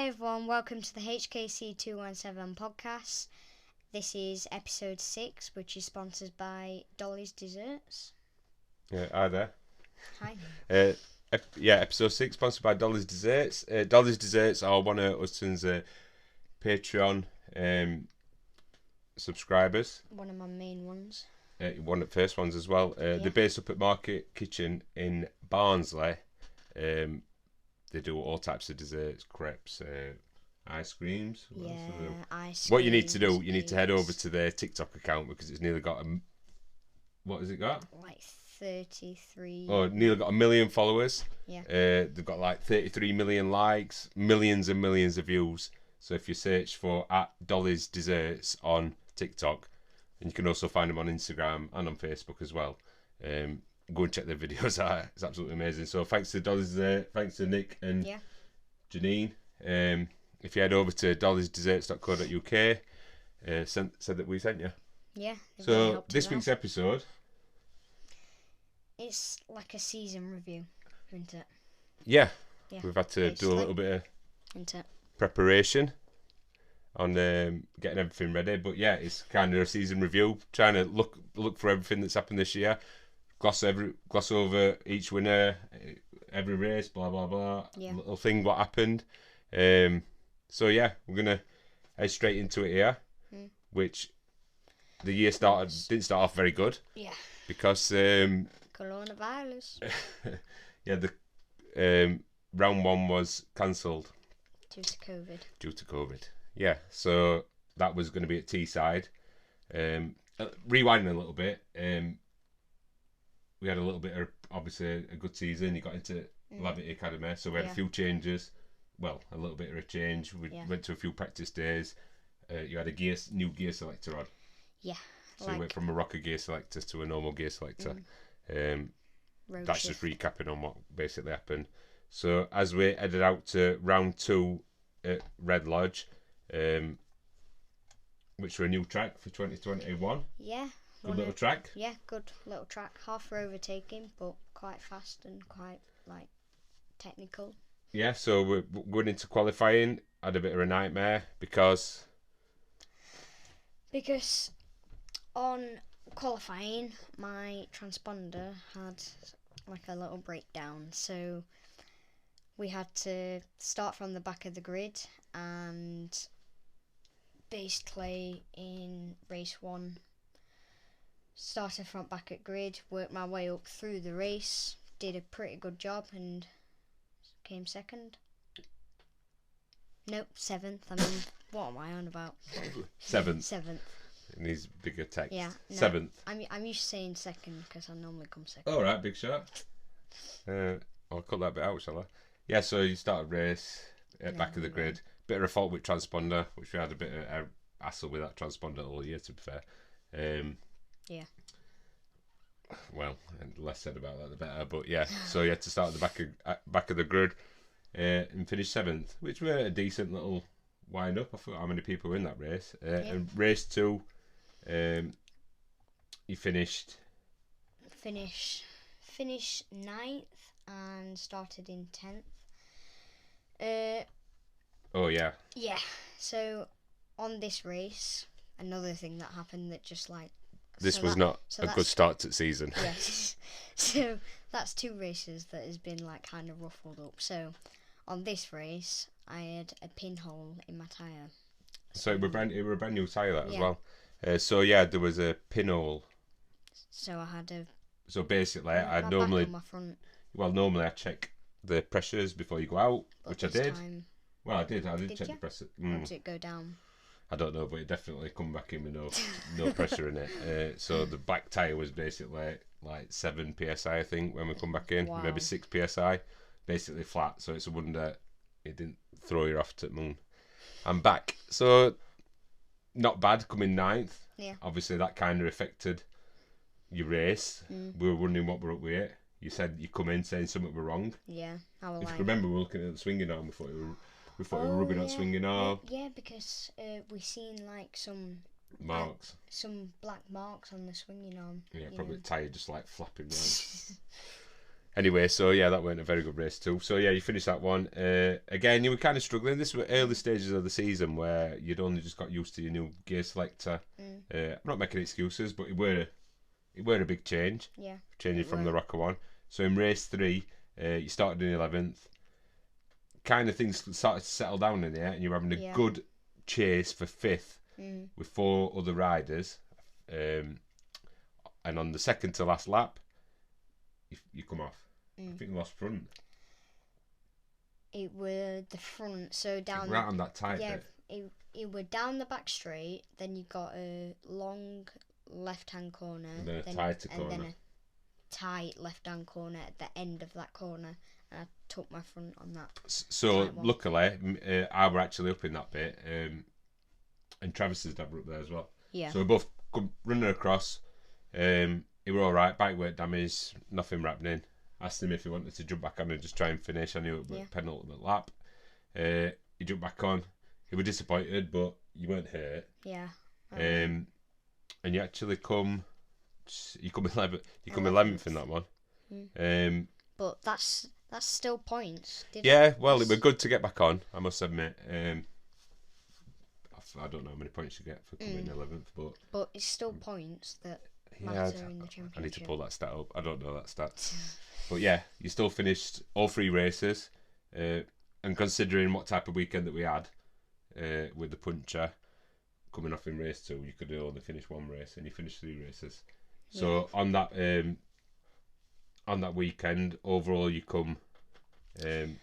Hi everyone, welcome to the HKC 217 podcast. This is episode 6, which is sponsored by Dolly's Desserts. Yeah, hi there. Hi. Episode 6 sponsored by Dolly's Desserts. Dolly's Desserts are one of Huston's Patreon subscribers. One of my main ones. One of the first ones as well. They're based up at Market Kitchen in Barnsley. They do all types of desserts, crepes, ice creams. Ice creams. What you need to do, you need to head over to their TikTok account because it's nearly got what has it got? Like 33. Oh, nearly got 1 million followers. Yeah. They've got like 33 million likes, millions and millions of views. So if you search for @Dolly's Desserts on TikTok, and you can also find them on Instagram and on Facebook as well. Go and check their videos out. It's absolutely amazing. So thanks to Dolly's Desserts, thanks to Nick and Janine. If you head over to dollysdesserts.co.uk, said that we sent you. Yeah. So this week's episode, it's like a season review, isn't it? Yeah. We've had to do a little bit of preparation on getting everything ready. But yeah, it's kind of a season review, trying to look for everything that's happened this year. Gloss over each winner, every race, blah blah blah. Little thing what happened. So yeah, we're gonna head straight into it here, which the year didn't start off very good. Yeah. Because coronavirus. The round 1 was cancelled due to COVID. Yeah. So that was going to be at Teesside. Rewinding a little bit. We had a little bit of, obviously, a good season. You got into LYDD Academy, so we had a few changes. Well, a little bit of a change. We went to a few practice days. You had a new gear selector on. Yeah. So you went from a rocker gear selector to a normal gear selector. That's just recapping on what basically happened. So as we headed out to round 2 at Red Lodge, which were a new track for 2021. Yeah. Good little track. Yeah, good little track. Half for overtaking, but quite fast and quite technical. Yeah, so we're going into qualifying. Had a bit of a nightmare because on qualifying my transponder had like a little breakdown, so we had to start from the back of the grid and basically in race 1 started front back at grid, worked my way up through the race, did a pretty good job and came second. Nope, 7th. I mean, what am I on about? 7th. In these bigger texts. Yeah. No, 7th. I'm used to saying second because I normally come second. All right, big shot. I'll cut that bit out, shall I? Yeah, so you started race at back of the grid. Bit of a fault with transponder, which we had a bit of a hassle with that transponder all year, to be fair. Yeah. Well, and less said about that the better. But yeah, so you had to start at the back of the grid and finish 7th, which were a decent little wind up. I forgot how many people were in that race. And race 2, you finished 9th and started in 10th. Oh yeah. Yeah. So on this race, another thing that happened that just this was not a good start to the season. Yes. So that's 2 races that has been kind of ruffled up. So on this race, I had a pinhole in my tyre. So it were a brand new tyre as well. So yeah, there was a pinhole. So I had a. So basically, I normally. My front. Well, normally I check the pressures before you go out, which I did. Well, I did check the pressure. Or did it go down? I don't know, but it definitely come back in with no pressure in it. So the back tyre was basically like 7 psi, I think, when we come back in. Wow. Maybe 6 psi, basically flat. So it's a wonder it didn't throw you off to the moon. I'm back. So not bad coming 9th. Yeah. Obviously that kind of affected your race. We were wondering what we're up with. You said you come in saying something were wrong. Yeah. If you remember, we were looking at the swinging arm before we thought we were rubbing on swinging arm. Yeah, because we seen some marks, some black marks on the swinging arm. Yeah, probably the tyre just flapping around. Anyway, so yeah, that weren't a very good race too. So yeah, you finished that one. Again, you were kind of struggling. This were early stages of the season where you'd only just got used to your new gear selector. I'm not making excuses, but it were a big change. Yeah. Changing from the ROWRAH one. So in race 3, you started in 11th. Kind of things started to settle down in there, and you're having a good chase for 5th with 4 other riders. And on the second to last lap, you come off. I think you lost front. It were the front, so down right on that tight bit. It were down the back straight. Then you got a long left-hand corner, and then a tighter corner, and then a tight left-hand corner at the end of that corner. And I took my front on that. So luckily, I were actually up in that bit, and Travis's dad were up there as well. Yeah. So we both come running across. He were all right. Bike weren't damaged. Nothing happening. Asked him if he wanted to jump back on and just try and finish. I knew it was penultimate lap. He jumped back on. He was disappointed, but you weren't hurt. Yeah. And you actually come 11th. You come 11th in that one. But that's still points. Well, it was good to get back on, I must admit. I don't know how many points you get for coming 11th, but it's still points that matter in the championship. I need to pull that stat up. I don't know that stat. But yeah, you still finished all 3 races. And considering what type of weekend that we had with the puncher coming off in race 2, you could only finish 1 race, and you finished 3 races. So on that weekend, overall you come 9th.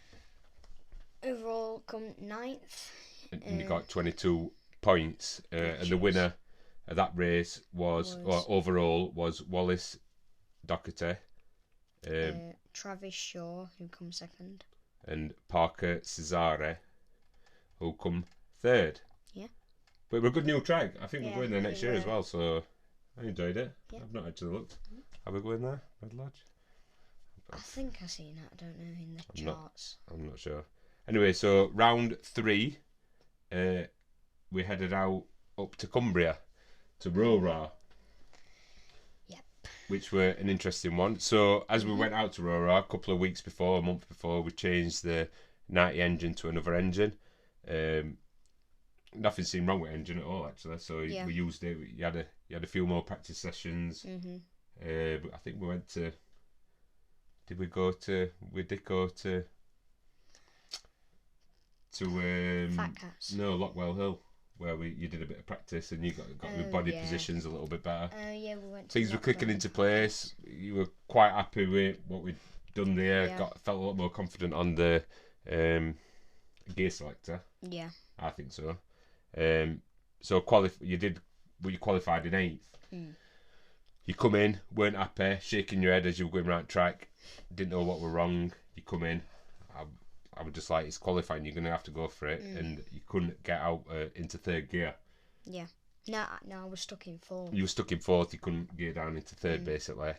And you got 22 points. And the winner of that race overall was Wallace Doherty. Travis Shaw, who come 2nd. And Parker Cesare, who come 3rd. Yeah. But it was a good new track. I think we're going there next year as well, so I enjoyed it. Yeah. I've not actually looked. Are we going there, Red Lodge? I think I've seen it. I don't know in the charts. I'm not sure. Anyway, so round 3, we headed out up to Cumbria, to ROWRAH. Yep. Which were an interesting one. So as we went out to ROWRAH a month before, we changed the 90 engine to another engine. Nothing seemed wrong with the engine at all, actually. So we used it. You had a few more practice sessions. But I think we went to. We did go to Fat Cats. No, Lockwell Hill, where you did a bit of practice and you got your body positions a little bit better. We went. Things were clicking into place. You were quite happy with what we'd done there. Felt a lot more confident on the gear selector. Yeah, I think so. So you qualified in 8th. You come in, weren't happy, shaking your head as you were going right track, didn't know what were wrong. You come in, I was just like, it's qualifying, you're going to have to go for it. And you couldn't get out into 3rd gear. Yeah. No, I was stuck in 4th. You were stuck in 4th, you couldn't gear down into 3rd basically.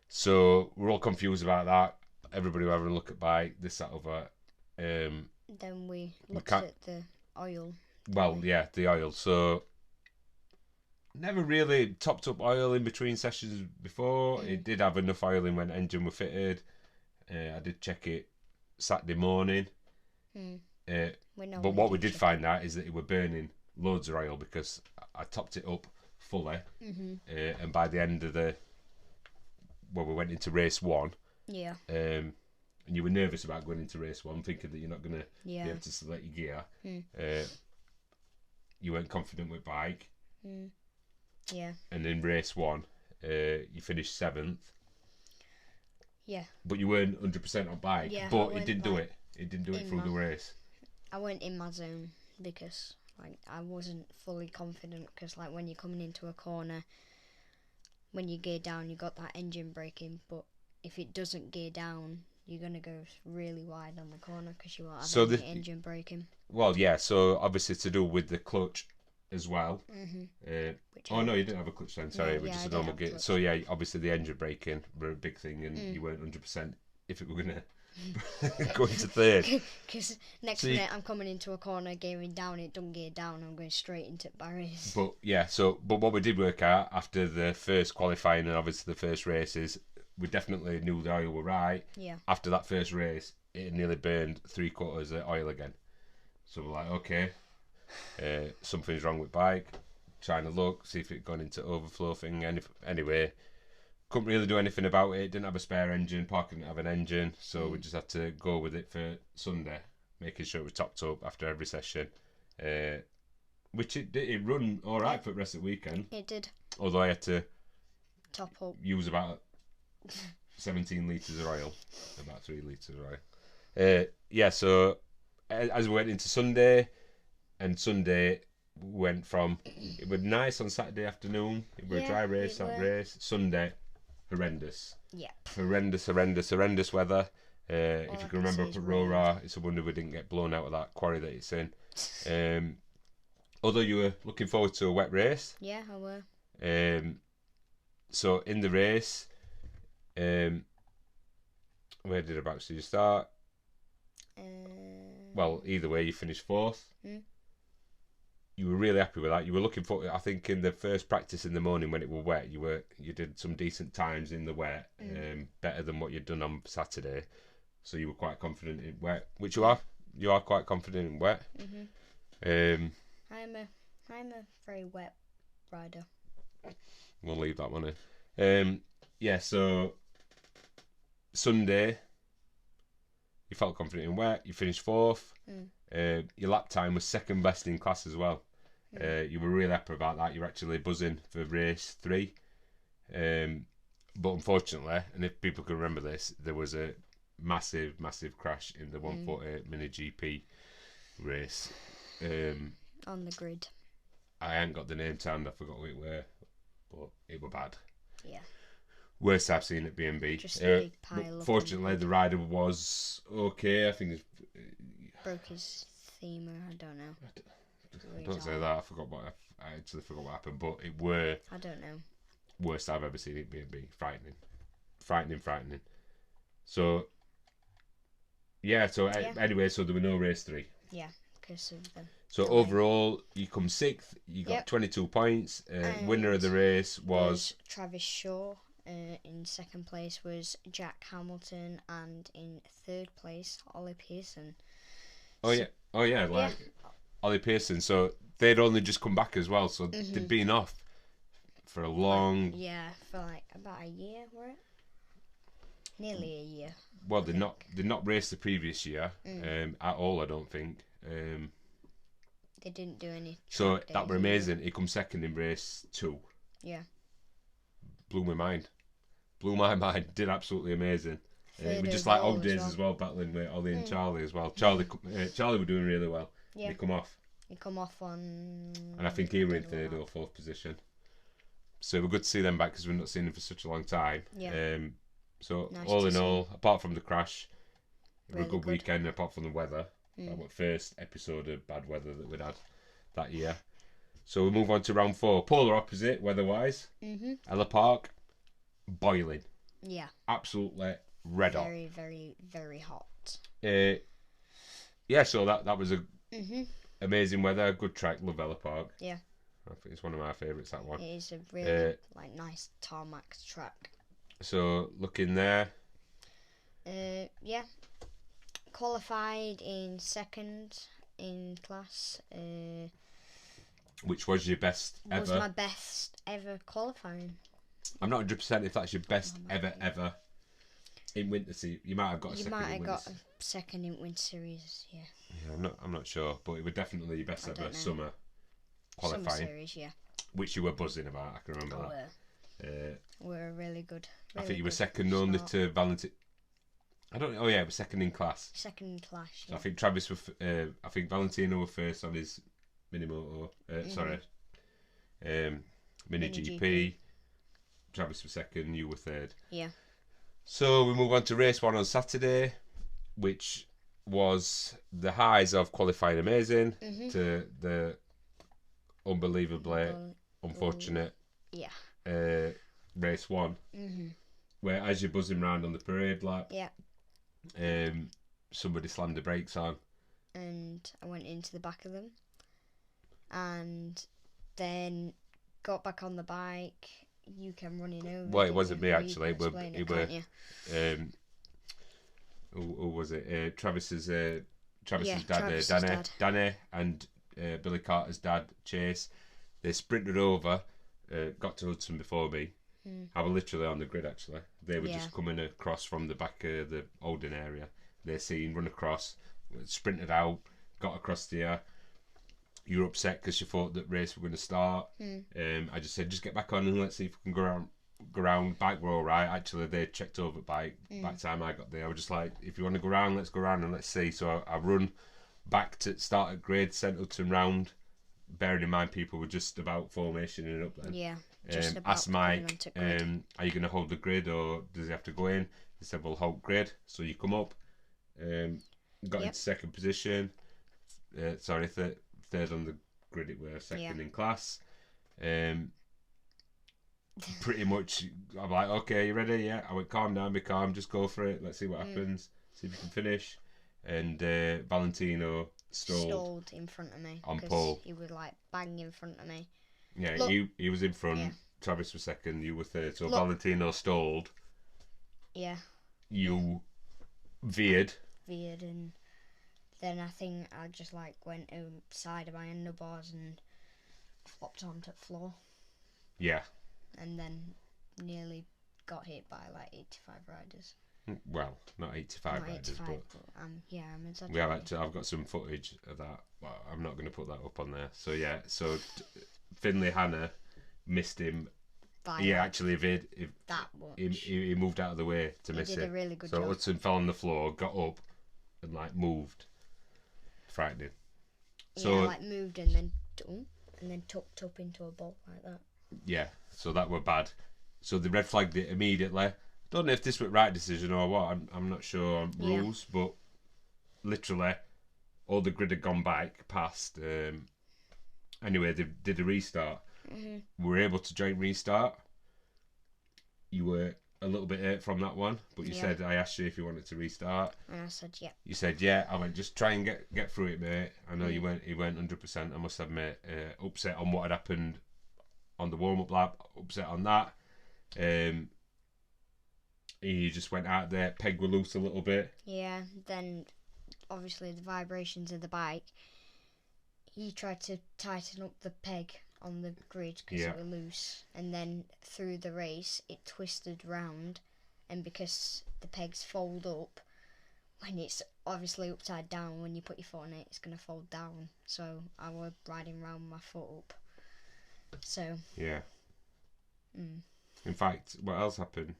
So we're all confused about that. Everybody were having a look at bike, this, that, other. Then we looked at the oil. Well, yeah, the oil. So never really topped up oil in between sessions before. It did have enough oil in when the engine were fitted. I did check it Saturday morning. But what we did find out is that it were burning loads of oil because I topped it up fully. And by the end of we went into race 1. Yeah. And you were nervous about going into race 1, thinking that you're not going to be able to select your gear. You weren't confident with bike. Yeah. And in race 1, you finished 7th. Yeah. But you weren't 100% on bike. Yeah, but it didn't do it. It didn't do it through the race. I went in my zone because I wasn't fully confident because when you're coming into a corner, when you gear down, you got that engine braking. But if it doesn't gear down, you're going to go really wide on the corner because you won't have any engine braking. Well, yeah, so obviously to do with the clutch as well. No, you didn't have a clutch then, sorry, it was just a normal gear. So yeah, obviously the engine braking were a big thing and you weren't 100% if it were going to go into 3rd. Because next minute I'm coming into a corner, gearing down, it doesn't gear down, I'm going straight into barriers. But yeah, but what we did work out after the first qualifying and obviously the first races, we definitely knew the oil were right. Yeah. After that first race, it had nearly burned 3/4 of oil again. So we're like, okay, something's wrong with bike. Trying to look, see if it gone into overflow thing. Anyway, couldn't really do anything about it. Didn't have a spare engine. Park didn't have an engine, so we just had to go with it for Sunday, making sure it was topped up after every session. Which it run all right for the rest of the weekend. It did. Although I had to top up. Use about 17 litres of oil, about 3 litres of oil. Yeah, so as we went into Sunday, and Sunday went from, it was nice on Saturday afternoon, it was a dry race, that race. Sunday, horrendous. Yeah. Horrendous weather. If you can remember up at ROWRAH, it's a wonder we didn't get blown out of that quarry that it's in. Although you were looking forward to a wet race. Yeah, I were. So in the race, where did you start? Well, either way, you finished 4th. You were really happy with that. You were looking for, I think, in the first practice in the morning when it was wet, you did some decent times in the wet, better than what you'd done on Saturday. So you were quite confident in wet, which you are. You are quite confident in wet. I'm a very wet rider. We'll leave that one in. Yeah, so Sunday, you felt confident in wet. You finished 4th. Your lap time was second best in class as well. You were really happy about that. You're actually buzzing for race 3. But unfortunately, and if people can remember this, there was a massive crash in the 148 mini GP race. On the grid. I ain't got the name timed, I forgot what it were, but it were bad. Yeah. Worst I've seen at BMB. Just a big pile. Fortunately, the rider was okay. I think broke his femur. I don't know. Don't say that. I actually forgot what happened, but it were. I don't know. Worst I've ever seen at BMB. Frightening. So. Yeah. So anyway, so there were no race 3. Yeah, because of them. So overall, you come 6th. You got 22 points. Winner of the race was Travis Shaw. In second place was Jack Hamilton, and in third place Ollie Pearson. Ollie Pearson. So they'd only just come back as well. So they'd been off for a long. For like about a year, were it? Nearly a year. Well, they'd not raced the previous year at all. I don't think. They didn't do any. So that were amazing. He come second in race 2. Yeah. Blew my mind. Did absolutely amazing. It was just like old days as well, battling with Ollie and Charlie as well. Charlie were doing really well. Yeah. He come off. On. And I think he were in 3rd or 4th position. So we're good to see them back because we've not seen them for such a long time. Yeah. So nice all in all, apart from the crash, it was a good weekend. Apart from the weather, that was the first episode of bad weather that we'd had that year. So we move on to round 4. Polar opposite weather-wise. Ella Park, boiling. Yeah. Absolutely red hot. Very, very, very hot. Yeah. So that was a amazing weather. Good track. Love Ella Park. Yeah. I think it's one of my favourites. That one. It is a really nice tarmac track. So looking there. Yeah. Qualified in second in class. Which was your best ever? Was my best ever qualifying. I'm not 100% if that's your best ever in winter series. You might have got a second. You might have got a second in winter series. Yeah. Yeah, I'm not sure, but it was definitely your best ever summer qualifying. Summer series, yeah. Which you were buzzing about. I can remember that. We're really good. I think you were second only to Valentin. I don't know. Oh yeah, it was second in class. Second in class. Yeah. So I think Travis was. I think Valentino were first on his mini moto. Mini GP. Travis was second. You were third. Yeah. So we move on to race 1 on Saturday, which was the highs of qualifying amazing to the unbelievably unfortunate race 1, where as you're buzzing around on the parade lap, somebody slammed the brakes on, and I went into the back of them, and then got back on the bike. you came running over. Well, it wasn't me Or actually. You can It were who was it? Travis's dad, Danny, and Billy Carter's dad, Chase. They sprinted over, got to Hudson before me. I was literally on the grid actually. They were just coming across from the back of the Oldham area. They seen run across, sprinted out, got across there. You were upset because you thought that race were going to start. I just said, just get back on and let's see if we can go around. Bike were all right. Actually, they checked over bike. By the time I got there, I was just like, if you want to go around, let's go around and let's see. So I run back to start at grid, sent Hudson round. Bearing in mind, people were just about formationing up then. Yeah. Just about asked Mike, are you going to hold the grid or does he have to go in? He said, well, hold grid. So you come up, got into second position. Third on the grid it were, second in class. Pretty much, I'm like, okay, you ready? Yeah. I went, calm down, be calm, just go for it. Let's see what happens. See if you can finish. And Valentino stalled in front of me on pole. He was like bang in front of me. Yeah, look, he was in front. Yeah. Travis was second. You were third. So Valentino stalled. Yeah. You veered, and then I think I just like went outside of my handlebars and flopped onto the floor. Yeah. And then nearly got hit by like 85 riders. Well, not 85 riders, but I'm exaggerating. We have actually, I've got some footage of that. Well, I'm not going to put that up on there. So yeah, Finlay Hanna missed him. Actually veered. He moved out of the way to miss it. He did a really good job. So Hudson fell on the floor, got up, and like moved. Frightening. So like moved and then tucked up into a ball like that. Yeah, so that were bad. So they red flagged it immediately. Don't know if this was right decision or what. I'm not sure on rules, but literally all the grid had gone back past. Anyway, they did a restart. We were able to joint restart. You were a little bit hurt from that one, but you said, I asked you if you wanted to restart. And I said, yeah. You said, yeah. I went, just try and get through it, mate. I know you weren't 100%, I must admit. Upset on what had happened on the warm-up lap, upset on that. He just went out there, peg were loose a little bit. Yeah, then obviously the vibrations of the bike, he tried to tighten up the peg on the grid because it was loose, and then through the race it twisted round, and because the pegs fold up when it's obviously upside down, when you put your foot on it, it's going to fold down. So I was riding round my foot up. So yeah. In fact, what else happened?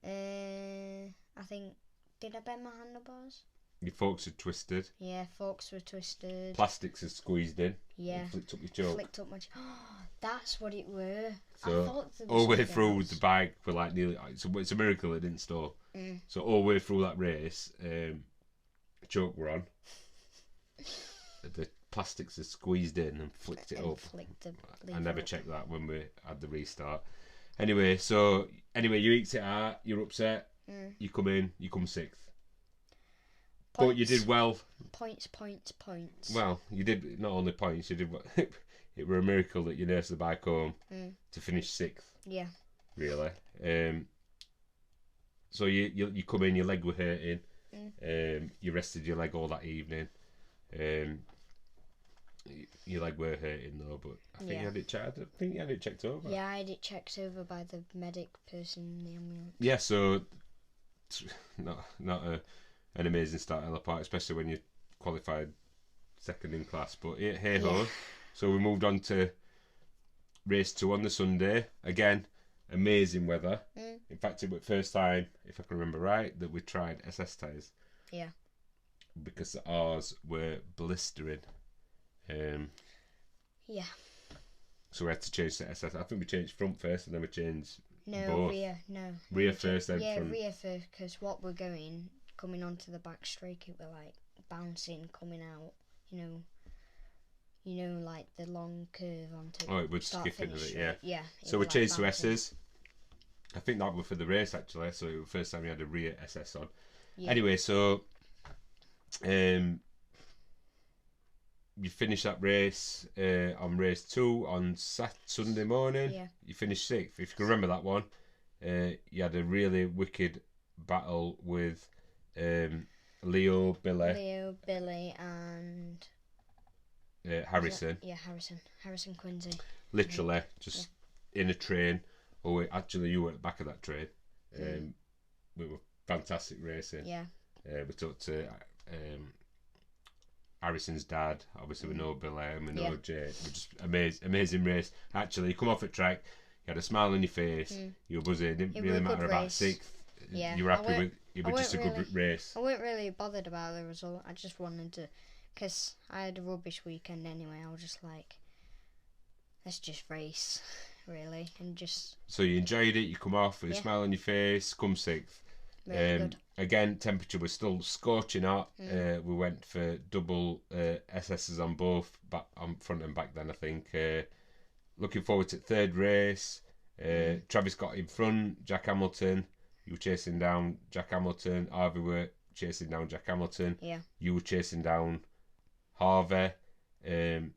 I think, did I bend my handlebars? Your forks had twisted. Yeah, forks were twisted. Plastics had squeezed in. Yeah. And flicked up your choke. Flicked up my choke. That's what it were. So I thought there was all the way through else. The bike for like nearly. It's a miracle it didn't stall. So all the way through that race, choke were on. The plastics had squeezed in and flicked it up. I never checked that when we had the restart. Anyway, you eked it out. You're upset. You come in. You come sixth. Points. But you did well. Points. Well, you did not only points. You did what? It were a miracle that you nursed the bike home to finish sixth. Yeah. Really. So you come in. Your leg were hurting. You rested your leg all that evening. Your leg were hurting though, but I think you had it checked. I think you had it checked over. Yeah, I had it checked over by the medic person in the ambulance. Yeah, so not an amazing start at the part, especially when you qualified second in class. But hey ho. So we moved on to race 2 on the Sunday. Again, amazing weather. In fact, it was the first time, if I can remember right, that we tried SS tyres. Yeah. Because ours were blistering. Yeah. So we had to change to SS. I think we changed front first and then we changed both. Rear. No. Rear first, then front. Yeah, rear first, because what we're coming onto the back straight, it were like bouncing, coming out, you know, like the long curve onto. Oh, it would skip into it, yeah. Yeah. So we changed to S's. I think that was for the race actually. So it was the first time we had a rear SS on. Yeah. Anyway, so you finish that race on race 2 on Sunday morning. Yeah. You finished 6th. If you can remember that one, you had a really wicked battle with Leo, Billy, and Harrison. Harrison Quincy. Literally, just in a train. Oh, actually, you were at the back of that train. We were fantastic racing. Yeah. We talked to Harrison's dad. Obviously, we know Billy and we know Jay. It was just amazing race. Actually, you come off at track, you had a smile on your face. You were buzzing. It didn't really matter about 6th. Yeah. You were happy with. It was just a good race. I weren't really bothered about the result. I just wanted to, because I had a rubbish weekend anyway. I was just like, let's just race, really, and just. So you enjoyed it. You come off with a smile on your face. Come 6th. Really good. Again, temperature was still scorching hot. We went for double SSs on both, back on front and back. Then I think. Looking forward to the 3rd race. Travis got in front. Jack Hamilton. You were chasing down Jack Hamilton. Harvey were chasing down Jack Hamilton. Yeah. You were chasing down Harvey. And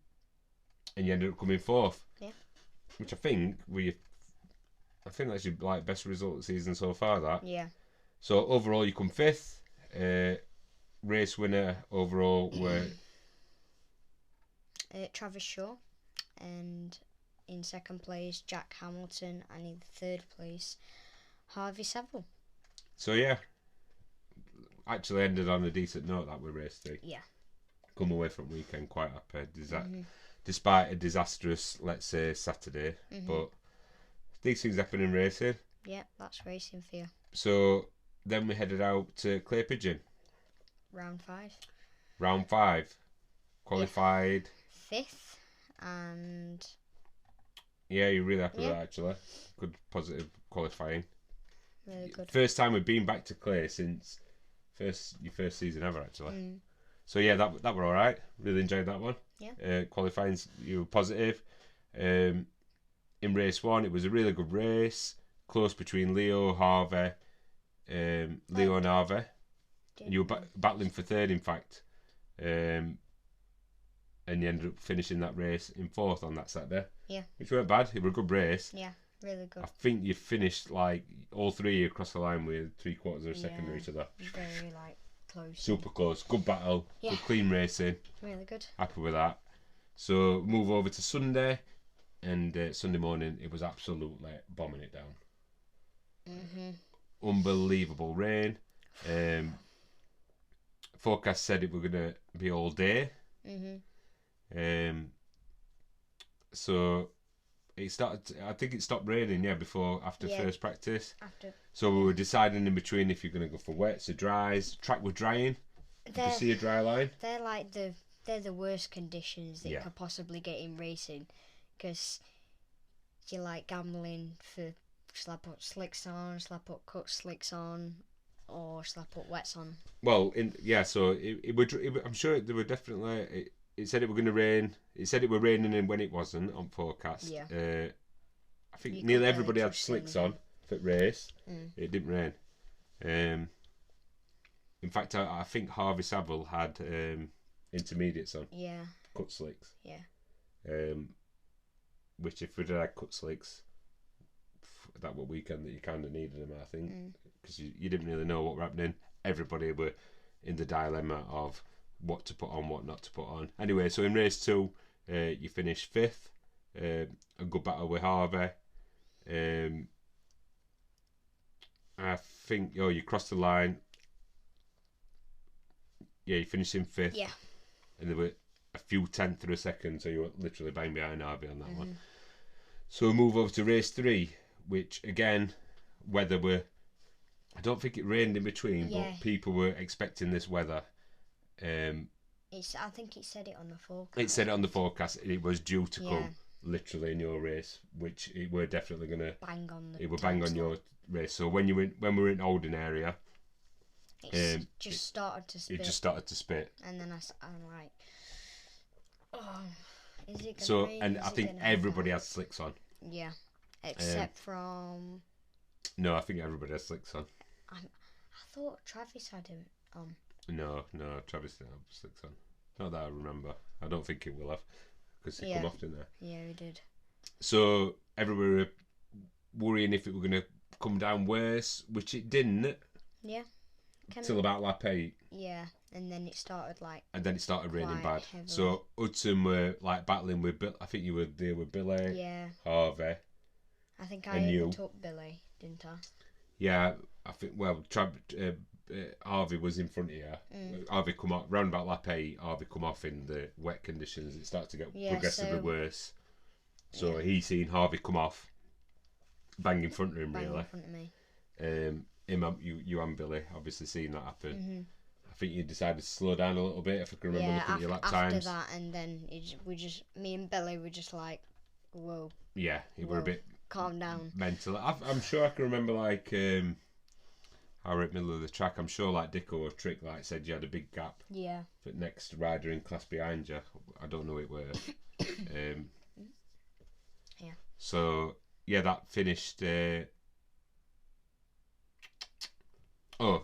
you ended up coming 4th. Yeah. Which I think that's your best result of the season so far. That. Yeah. So overall, you come 5th. Race winner overall were Travis Shaw, and in 2nd place Jack Hamilton, and in 3rd place Harvey Saville. So yeah, actually ended on a decent note that we race 3. Yeah. Come away from weekend quite happy. Despite a disastrous, let's say, Saturday, but these things happen in racing. Yeah, that's racing for you. So then we headed out to Clay Pigeon. Round 5. Round 5. Qualified. 5th, and. Yeah, you're really happy with that actually. Good positive qualifying. Really good. First time we've been back to Clay since your first season ever actually. So yeah, that were all right. Really enjoyed that one. Yeah. Qualifying, you were positive. In race 1, it was a really good race. Close between Leo and Harvey. And you were battling for 3rd, in fact. And you ended up finishing that race in 4th on that Saturday. Yeah. Which weren't bad. It was a good race. Yeah, really good. I think you finished all 3 across the line with 3/4 of a second to each other. Very close. Super close. Good battle. Yeah. Good clean racing. Really good. Happy with that. So move over to Sunday, and Sunday morning it was absolutely bombing it down. Unbelievable rain. Forecast said it were gonna be all day. So it started. I think it stopped raining. After first practice. So we were deciding in between if you're gonna go for wets or dries. Track was drying. Did you see a dry line? They're the worst conditions that you could possibly get in racing, because you're like gambling for shall I put slicks on, shall I put cut slicks on, or shall I put wets on? Well, so it would. I'm sure there were definitely. It said it were going to rain. It said it were raining, and when it wasn't on forecast, Yeah. I think nearly everybody had slicks on for race. It didn't rain. In fact, I think Harvey Saville had intermediates on. Yeah. Cut slicks. Yeah. Which if we'd had cut slicks, that were weekend that you kind of needed them, I think, because you didn't really know what were happening. Everybody were in the dilemma of what to put on, what not to put on. Anyway, so in race 2, you finished 5th. A good battle with Harvey. I think you crossed the line. Yeah, you finished in 5th. Yeah. And there were a few tenths of a second, so you were literally bang behind Harvey on that one. So we move over to race 3, which again, weather were. I don't think it rained in between, but people were expecting this weather. I think it said it on the forecast. It said it on the forecast. It was due to come literally in your race, which it were definitely gonna bang on. It would bang on your race. So when we were in Oldham area, it just started to spit. It just started to spit. And then I'm like, oh, is it gonna so rain? and I think everybody has slicks on. Yeah, except from. No, I think everybody has slicks on. I thought Travis had him on. No, Travis didn't have slicks on. Not that I remember. I don't think it will have, because it come off, didn't it? Yeah, we did. So everybody were worrying if it were going to come down worse, which it didn't. Yeah. Till about lap 8. Yeah, and then it started raining bad. Heavily. So Hudson were like battling with Bill. I think you were there with Billy. Yeah. Harvey. I think I overtook Billy, didn't I? Yeah, I think. Well, Harvey was in front of you. Harvey come off round about lap 8. Harvey come off in the wet conditions. It started to get progressively worse. So he seen Harvey come off, bang in front of him, really. In front of me. You and Billy obviously seen that happen. I think you decided to slow down a little bit, if I can remember looking at your lap times. After that, and then me and Billy were just like, whoa. Yeah, you were a bit calm down. Mental. I'm sure I can remember like I were at the middle of the track. I'm sure like Dicko or Trick like said you had a big gap. Yeah. For next rider in class behind you. I don't know who it were. Yeah. So yeah, that finished.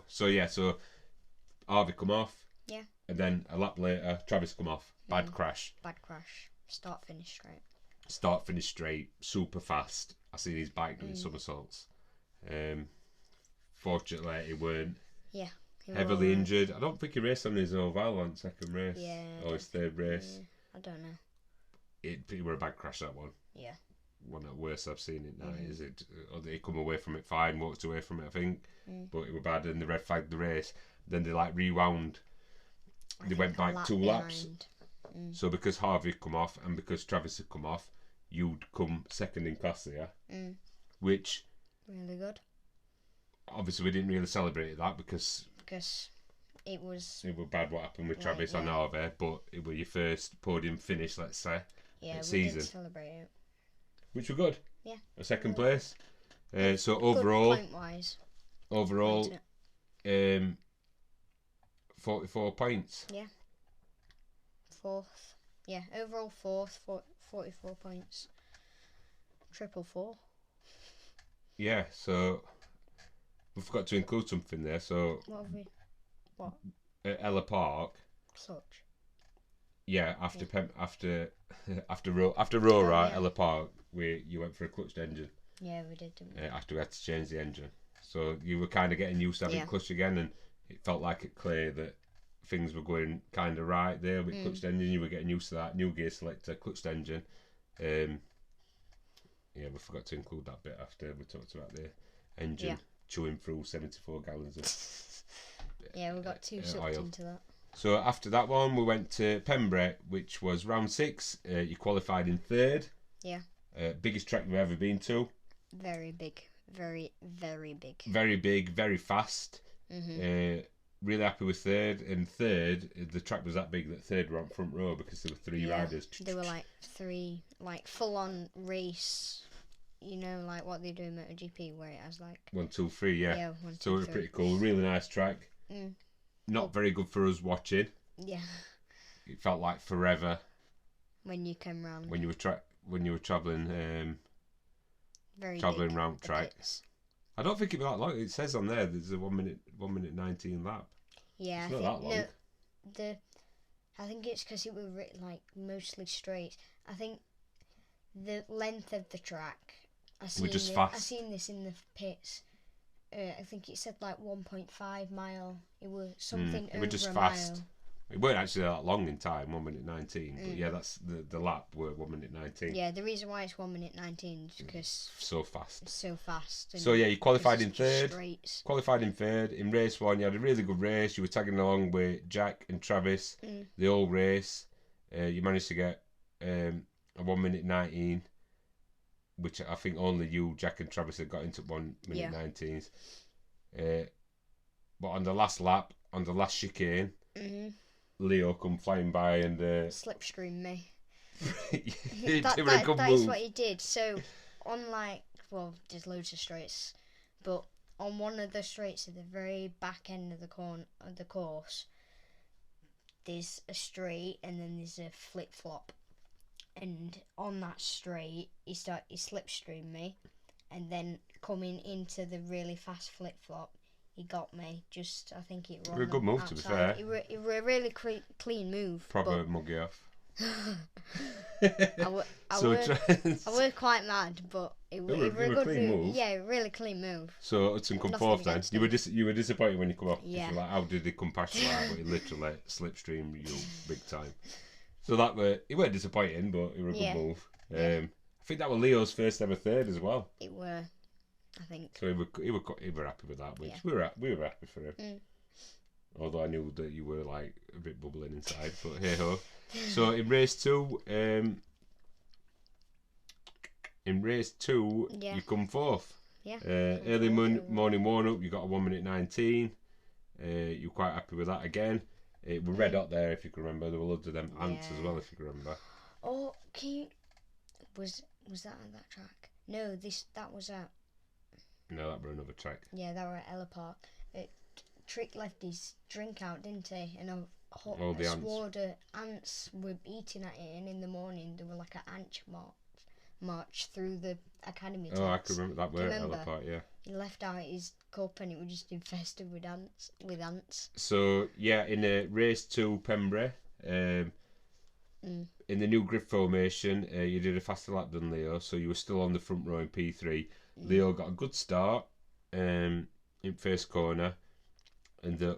So Harvey come off. Yeah. And then a lap later, Travis come off. Bad crash. Start finish straight. Super fast. I seen his bike doing somersaults. Fortunately, he weren't. Yeah. Heavily injured. I don't think he raced on his oval on second race. Yeah. Or his third race. I don't know. It were a bad crash, that one. Yeah. One of the worst I've seen it now. Is it? He come away from it fine, walked away from it, I think. But it were bad, and they red flagged the race. Then they like rewound. They went back 2 laps. So because Harvey had come off and because Travis had come off, you'd come second in class there. Which really good. Obviously we didn't really celebrate that because it was bad what happened with Travis and Harvey, but it was your first podium finish, let's say. Yeah, we season. did celebrate it. Which were good. Yeah. A second place. So overall, point wise. 44 points. Yeah. Fourth. Yeah, overall fourth, 44 points. Triple 4. Yeah, so we forgot to include something there. So what have we? What? At Ella Park. Clutch. Yeah, after ROWRAH at Ella Park, you went for a clutched engine. Yeah, we did, didn't we? After we had to change the engine, so you were kind of getting used to having clutch again, and it felt like at Clay that things were going kind of right there with clutched engine. You were getting used to that new gear selector, clutched engine. Yeah, we forgot to include that bit after we talked about the engine chewing through 74 gallons of yeah, we got too sucked oil. into that. So after that one, we went to Pembrey, which was round 6. You qualified in 3rd. Yeah. Biggest track you've ever been to. Very big. Very, very big. Very big, very fast. Really happy with 3rd. And 3rd, the track was that big that 3rd were on front row because there were 3 riders. There were like 3, like full on race. You know, like what they do in MotoGP, where it has like 1, 2, 3, yeah. Yeah, 1, 2, so it was 3. pretty cool. Really nice track. Not very good for us watching. Yeah. It felt like forever. When you came round. When you were travelling. Very travelling big, round track. I don't think it was that long. It says on there there's a 1 minute 19 lap. Yeah, it's not that long. No, I think it's because it was like mostly straight. I think the length of the track. We're just fast. I seen this in the pits. I think it said like 1.5 mile. It was something over just a fast. mile. It weren't actually that long in time, 1 minute 19. But yeah, that's the lap were 1 minute 19. Yeah, the reason why it's 1 minute 19 is because so fast. It's so fast. So yeah, you qualified in 3rd. Straights. Qualified in 3rd. In race 1, you had a really good race. You were tagging along with Jack and Travis the whole race. You managed to get a 1 minute 19, which I think only you, Jack and Travis had got into 1 minute 19s. But on the last lap, on the last chicane, Leo come flying by and slipstream me. That's what he did. So on there's loads of straights, but on one of the straights at the very back end of the course, there's a straight and then there's a flip flop, and on that straight he slipstreamed me, and then coming into the really fast flip flop, he got me. Just I think it was a good move, outside. To be fair. It were a really clean move. Proper muggy off. I were quite mad, but it were a good move. Yeah, really clean move. So Hudson come fourth then. You were disappointed when you come off. Yeah. You were like, how did he come past you? But he literally slipstreamed you big time. So it weren't disappointing, but it were a good move. I think that was Leo's first ever third as well. It were, I think. So he were happy with that, which we were happy for him. Although I knew that you were like a bit bubbling inside, but hey ho. So in race 2, you come fourth. Yeah. Early morning warm up, you got a 1:19. You're quite happy with that again. It were red hot there, if you can remember. There were loads of them ants as well, if you can remember. Oh, was that at that track? No, that was at. No, that were another track. Yeah, that were at Ella Park. Trick left his drink out, didn't he? And a sword of ants were eating at it, and in the morning there were like an ant march through the academy tents. Oh, I can remember that were at Ella Park, yeah. He left out his cup and it was just infested with ants. So yeah, in race 2 Pembrey, in the new grid formation, you did a faster lap than Leo, so you were still on the front row in P3. Leo got a good start in first corner, and the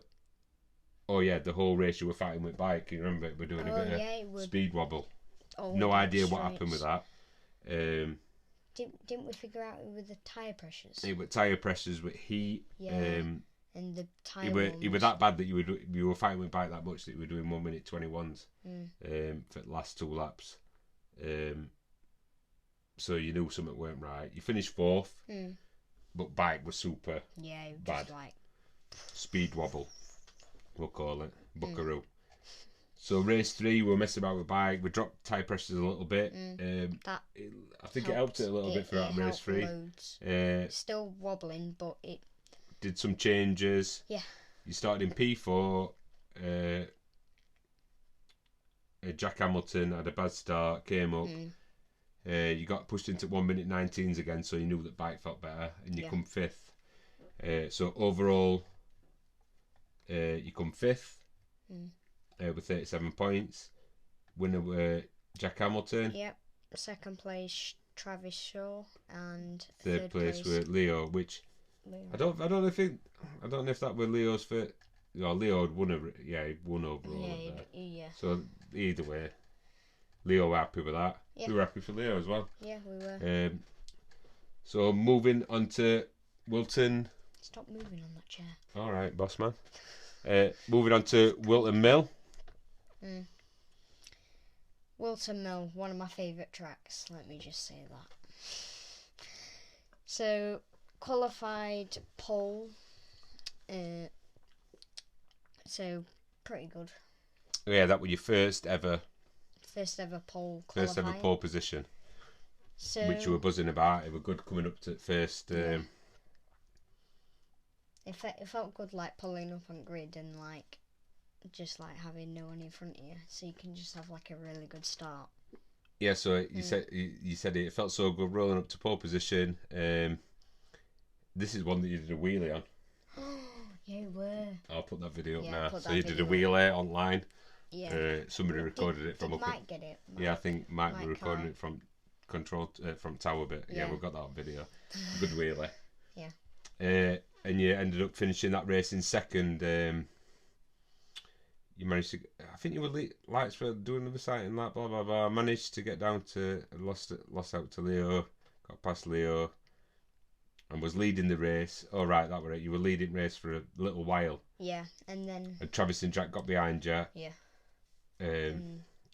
whole race you were fighting with bike. You remember we're doing a bit of speed wobble. No idea what happened with that. Didn't we figure out it was the tyre pressures? It was tyre pressures with heat. And the tyre. It was that bad that you were fighting with bike that much that you were doing 1:21s for the last 2 laps. So you knew something weren't right. You finished 4th, but bike was super bad. Like speed wobble, we'll call it buckaroo. So race 3, we were messing about with bike. We dropped tyre pressures a little bit. I think it helped it a little bit throughout race 3. Still wobbling, but it did some changes. Yeah. You started in P4. Jack Hamilton had a bad start, came up. You got pushed into 1:19s again, so you knew that bike felt better, and you come 5th. So overall, you come 5th. With 37 points. Winner were Jack Hamilton. Yep. Second place Travis Shaw, and third place were Leo, which I don't know if that were Leo's first. Leo had won he won overall. Yeah. So either way, Leo were happy with that. Yeah. We were happy for Leo as well. Yeah, we were. So moving on to Wilton. Stop moving on that chair. All right, boss man. Moving on to Wilton Mill. Wilton Mill, one of my favourite tracks, let me just say that. So, qualified pole, so pretty good. Yeah, that was your first ever pole qualifying. First ever pole position, so, which you were buzzing about. It was good coming up to first. It felt good, like pulling up on grid and like just like having no one in front of you, so you can just have like a really good start. Yeah, so you said it felt so good rolling up to pole position. This is one that you did a wheelie on. Yeah, you were. I'll put that video up now. So you did a wheelie online. Yeah. Somebody recorded it from up. Might get it. Yeah, I think Mike was recording it from from Tower Bit. Yeah, we've got that video. Good wheelie. Yeah. And you ended up finishing that race in second. You managed to. I think you were lights for doing another sighting lap. Blah blah blah. Managed to get down to lost out to Leo. Got past Leo, and was leading the race. Oh right, that were it. You were leading race for a little while. Yeah, and then. And Travis and Jack got behind you. Yeah.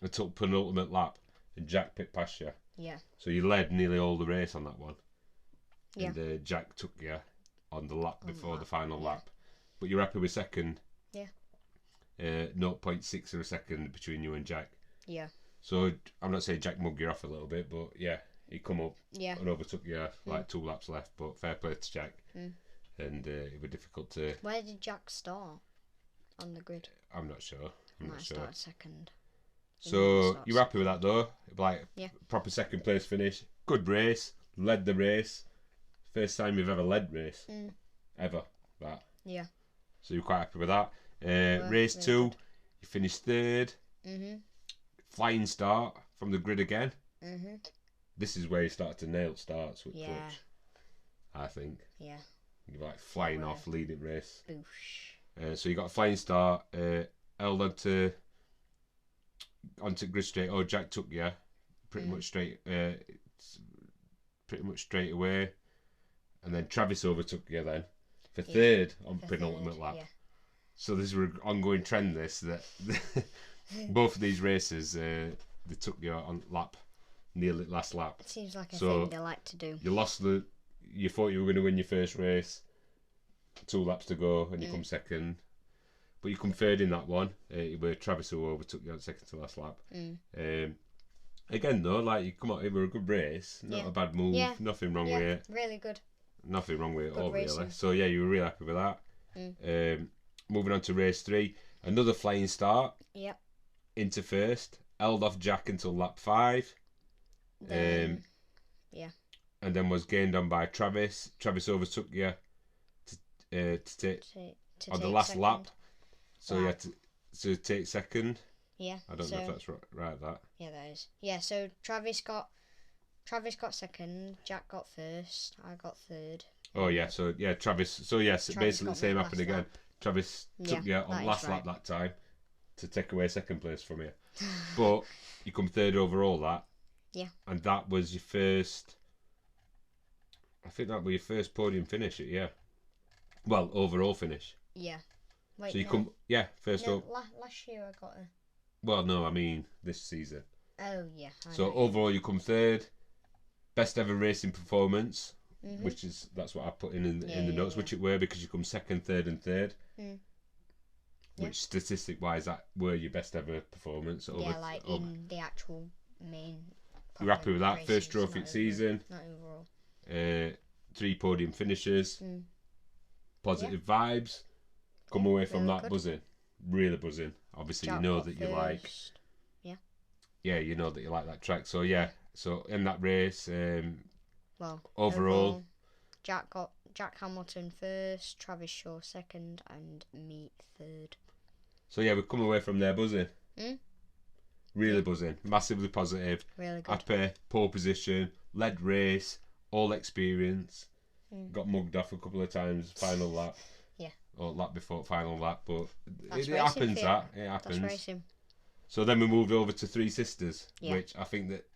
Until penultimate lap, and Jack picked past you. Yeah. So you led nearly all the race on that one. Yeah. And Jack took you on the lap before the final lap, but you're happy with second. Yeah. 0.6 of a second between you and Jack. Yeah. So I'm not saying Jack mugged you off a little bit, but yeah, he come up and overtook you like 2 laps left. But fair play to Jack, and it was difficult to. Where did Jack start on the grid? I'm not sure. Started second. So you're happy with that though? Like proper second place finish, good race, led the race. First time you've ever led race, ever that. Yeah. So you're quite happy with that. Race really 2, good. you finished 3rd. Flying start from the grid again. This is where you started to nail starts with clutch, I think. Yeah. You're like flying off, leading race. Boosh. So you got a flying start, held onto grid straight. Oh, Jack took you pretty much straight away, and then Travis overtook you then for 3rd on penultimate lap. Yeah. So this is an ongoing trend. That both of these races they took you on lap, nearly last lap. It seems like a thing they like to do. You lost you thought you were going to win your first race. 2 laps to go, and you come 2nd. But you come 3rd in that one. Where Travis who overtook you on 2nd to last lap. Again though, like you come out, it was a good race, not a bad move, nothing wrong with it. Really good. Nothing wrong with it Good all racing. really. So yeah, you were really happy with that. Moving on to race 3, another flying start. Yep. Into 1st, held off Jack until lap 5. Then, and then was gained on by Travis. Travis overtook you to take on the last lap. So you had to take 2nd. Yeah. I don't know if that's right. That. Yeah, that is. Yeah. So Travis got 2nd. Jack got 1st. I got 3rd. Oh yeah. So yeah, Travis. So yes, basically the same happened again. Lap. Travis took you on last lap that time to take away 2nd place from you. But you come 3rd overall that. Yeah. And that was your first. I think that was your first podium finish. Yeah. Well, overall finish. Yeah. Wait, so you come. Yeah. First up. Last year I got a. Well, no, I mean this season. Oh yeah. So overall, you come 3rd. Best ever racing performance, which is that's what I put in the notes, which it were because you come 2nd, 3rd, and 3rd. Which statistic wise, that were your best ever performance. In the actual main. You're happy with that? First trophy season. Not overall. 3 podium finishes. Positive vibes. Come away from that buzzing. Really buzzing. Obviously, Jack you know that you like. Yeah, you know that you like that track. So yeah. So in that race, overall, Jack Hamilton 1st, Travis Shaw 2nd, and me 3rd. So yeah, we've come away from there buzzing. Really buzzing, massively positive. Really good. Happy, pole position, led race, all experience. Got mugged off a couple of times, final lap. Or lap before final lap, but it happens. It happens. That's racing. So then we moved over to Three Sisters, which I think that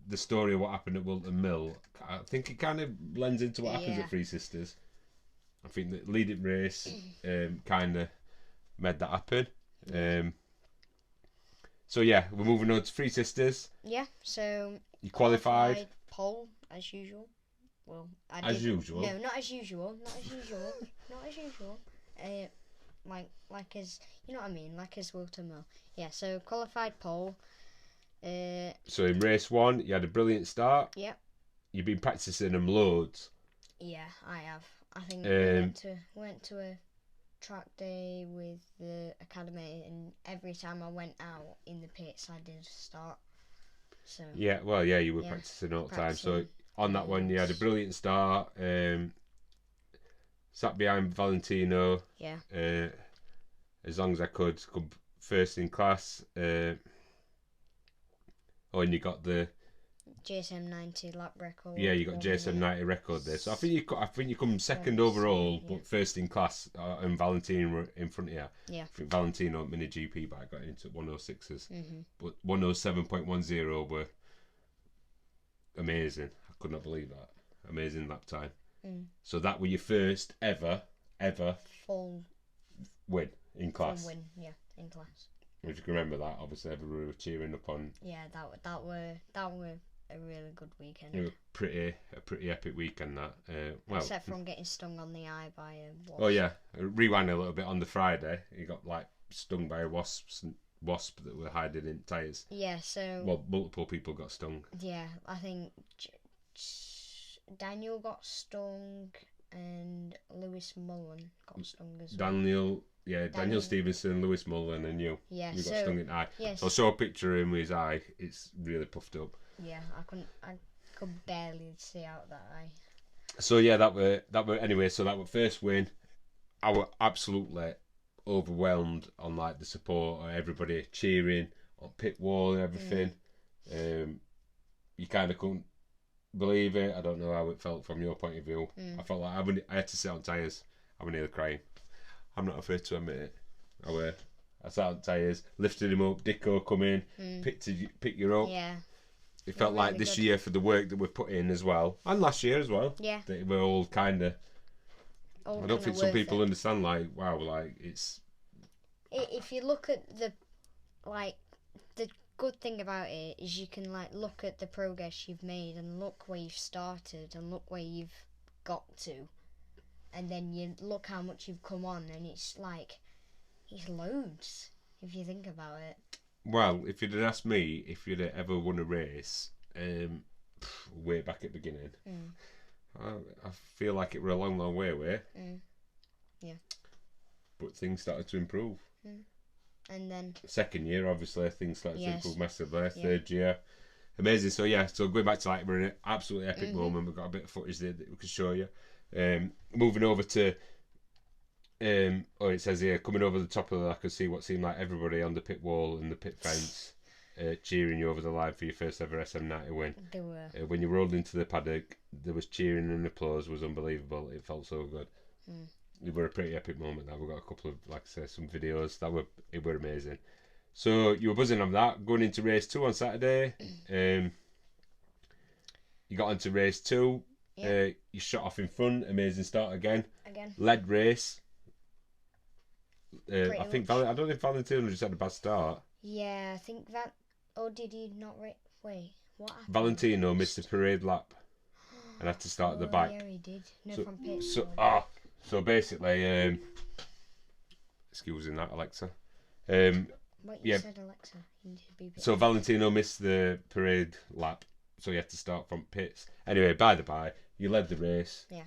the story of what happened at Wilton Mill, I think it kind of blends into what happens at Three Sisters. I think that leading race kind of made that happen. So yeah, we're moving on to Three Sisters. Yeah, so you qualified pole as usual. Well, as usual. No, not as usual. Not as usual. Not as usual. Like as you know what I mean, like as Wilton Mill. Yeah, so qualified pole. So in race 1, you had a brilliant start. Yep. You've been practicing them loads. Yeah, I have. I think we went to a track day with the academy, and every time I went out in the pits, I did start. So. Yeah, well, yeah, you were practicing all the time. So on that one, you had a brilliant start. Sat behind Valentino. Yeah. As long as I could come first in class. And you got the JSM 90 lap record. Yeah, you got JSM 90 record there. So I think you come 2nd overall, but first in class, and Valentino were in front of you. Yeah. I think Valentino mini GP, but I got into 106s. But 107.10 were amazing. I could not believe that. Amazing lap time. So that were your first ever full win in class. Full win, yeah, in class. If you can remember that, obviously everyone were cheering up on. Yeah, that were a really good weekend. It was a pretty epic weekend that. Except from getting stung on the eye by a wasp. Oh yeah, rewind a little bit on the Friday. You got stung by a wasp that were hiding in tyres. Yeah, so. Well, multiple people got stung. Yeah, I think Daniel got stung and Lewis Mullen got stung as well. Daniel Stevenson, Lewis Mullen, and you. Yeah, you got stung in the eye. Yes. So I saw a picture of him with his eye. It's really puffed up. Yeah, I could barely see out that eye. So yeah, that were anyway. So that were first win. I was absolutely overwhelmed on like the support of everybody cheering on pit wall and everything. You kind of couldn't believe it. I don't know how it felt from your point of view. I felt like I had to sit on tyres. I was nearly crying. I'm not afraid to admit it. I sat on tyres, lifted him up. Dicko come in, picked you up. Yeah. It felt like this year for the work that we've put in as well, and last year as well. Yeah. That we're all kind of. I don't think some people understand. Like, wow, like it's. If you look at the good thing about it is you can like look at the progress you've made and look where you've started and look where you've got to, and then you look how much you've come on, and it's loads if you think about it. Well, if you'd have asked me if you'd have ever won a race, way back at the beginning, I feel like it were a long, long way away. Yeah. But things started to improve. And then second year, obviously, things started to improve massively. Third year, amazing. So yeah, so going back to like we're in an absolutely epic moment. We've got a bit of footage there that we can show you. Moving over to it says here, coming over the top of I could see what seemed like everybody on the pit wall and the pit fence cheering you over the line for your first ever SM90 win. They were. When you rolled into the paddock, there was cheering and applause. It was unbelievable. It felt so good. It were a pretty epic moment. That we got a couple of, like I say, some videos that were amazing. So you were buzzing on that. Going into race 2 on Saturday. You got into race 2. You shot off in front. Amazing start again. Led race. I think I don't think Valentino just had a bad start. Yeah, I think that. Or did he not? Wait, what happened? Valentino missed the parade lap and had to start at the back. Yeah, he did. No, from pit. So basically, excusing that, Alexa. What you said, Alexa. You need to be so Valentino missed the parade lap, so he had to start from pits. Anyway, by the by, you led the race. Yeah.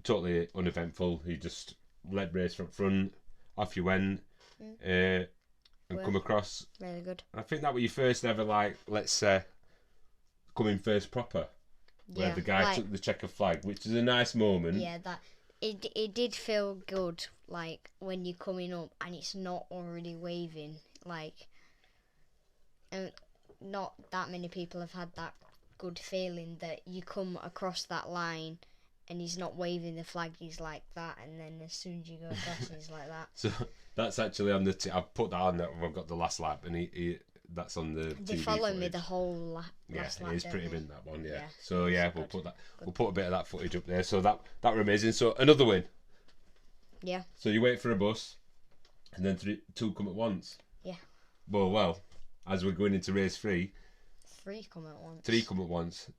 Totally uneventful. He just led race from front. Off you went, and come across. Really good. I think that was your first ever, like, let's say, coming first proper, where the guy took the checker flag, which is a nice moment. Yeah, that it did feel good, like when you're coming up and it's not already waving, like, and not that many people have had that good feeling that you come across that line. And he's not waving the flag, he's like that, and then as soon as you go across, he's like that. So that's actually on the. I've put that on there. I've got the last lap, and he that's on the. They follow me the whole lap. Last lap, it's pretty big that one, yeah. So yeah, we'll put that. Good. We'll put a bit of that footage up there. So that were amazing. So another win. Yeah. So you wait for a bus, and then 2 come at once. Yeah. Well, as we're going into race 3. 3 come at once. 3 come at once.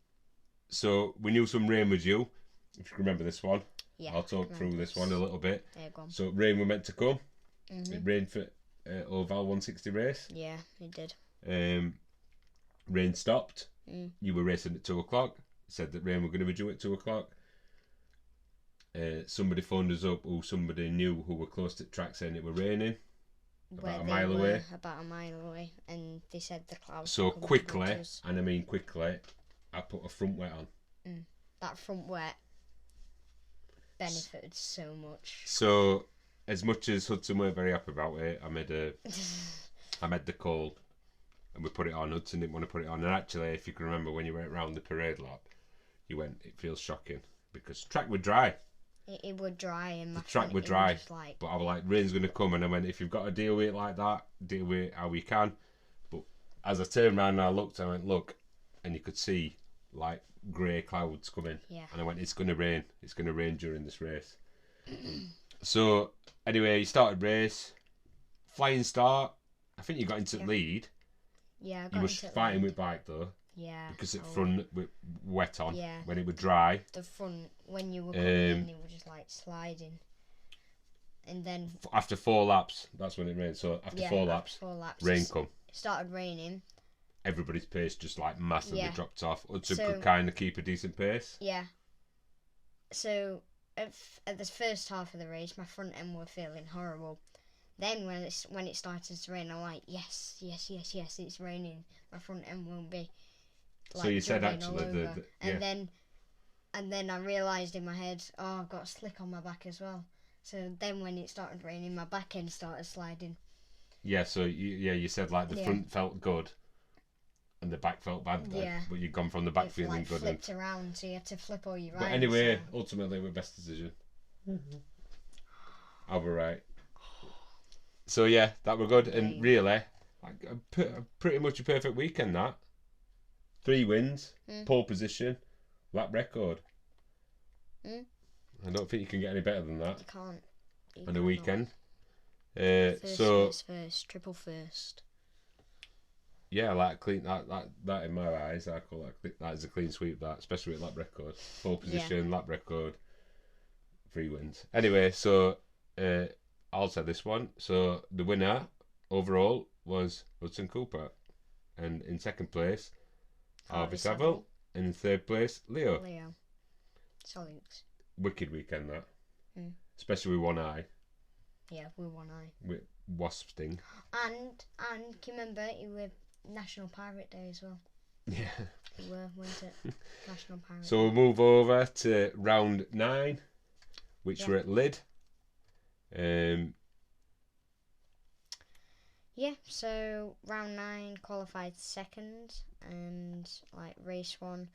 So we knew some rain was due. If you remember this one, I'll talk through this one a little bit. Yeah, go on. So rain were meant to come. It rained for Oval 160 race. Yeah, it did. Rain stopped. You were racing at 2 o'clock. Said that rain were going to be due at 2 o'clock. Somebody phoned us up who somebody knew who were close to the track saying it were raining. About a mile away. About a mile away. And they said the clouds. So quickly, and I mean quickly, I put a front wet on. That front wet benefited so much. So, as much as Hudson weren't very happy about it, I made the call, and we put it on. Hudson didn't want to put it on, and actually, if you can remember when you went round the parade lap, you went. It feels shocking because track were dry. It were dry, and the track were dry. But I was like, rain's going to come, and I went, if you've got to deal with it like that, deal with it how you can. But as I turned around and I looked, I went, look, and you could see like grey clouds coming, and I went, it's going to rain. It's going to rain during this race. So anyway, you started race, flying start. I think you got into the lead. Yeah, you was fighting with bike though. Yeah, because it front with wet on. Yeah, when it was dry. The front when you were coming in, it was just like sliding. And then after 4 laps, that's when it rained. So after 4 laps, rain come. It started raining. Everybody's pace just like massively dropped off. Hudson could kind of keep a decent pace. Yeah. So at the first half of the race, my front end were feeling horrible. Then when it started to rain, I'm like, yes, it's raining. My front end won't be. Like, so you said actually and then I realised in my head, oh, I've got a slick on my back as well. So then when it started raining, my back end started sliding. Yeah, so you said like the front felt good and the back felt bad then. Yeah. But you'd gone from the back feeling good. It flipped around, so you had to flip all your rides. But anyway, ultimately, we're best decision. I were right. So yeah, that were good. And really, pretty much a perfect weekend that. 3 wins, pole position, lap record. I don't think you can get any better than that. You can't. On a weekend. First, triple first. Yeah, like clean that in my eyes, I call that is a clean sweep. That, especially with lap record, pole position, lap record, 3 wins. Anyway, so I'll say this one. So the winner overall was Hudson Cooper, and in second place, Harvey Saville, and in third place, Leo. Salutes. Wicked weekend that, especially with one eye. Yeah, with one eye. With wasp sting. And can you remember it was National Pirate Day as well? Yeah. It were, weren't it? National Pirate So we'll move over to round 9, which were at LYDD. Yeah, so round 9 qualified second, and like race 1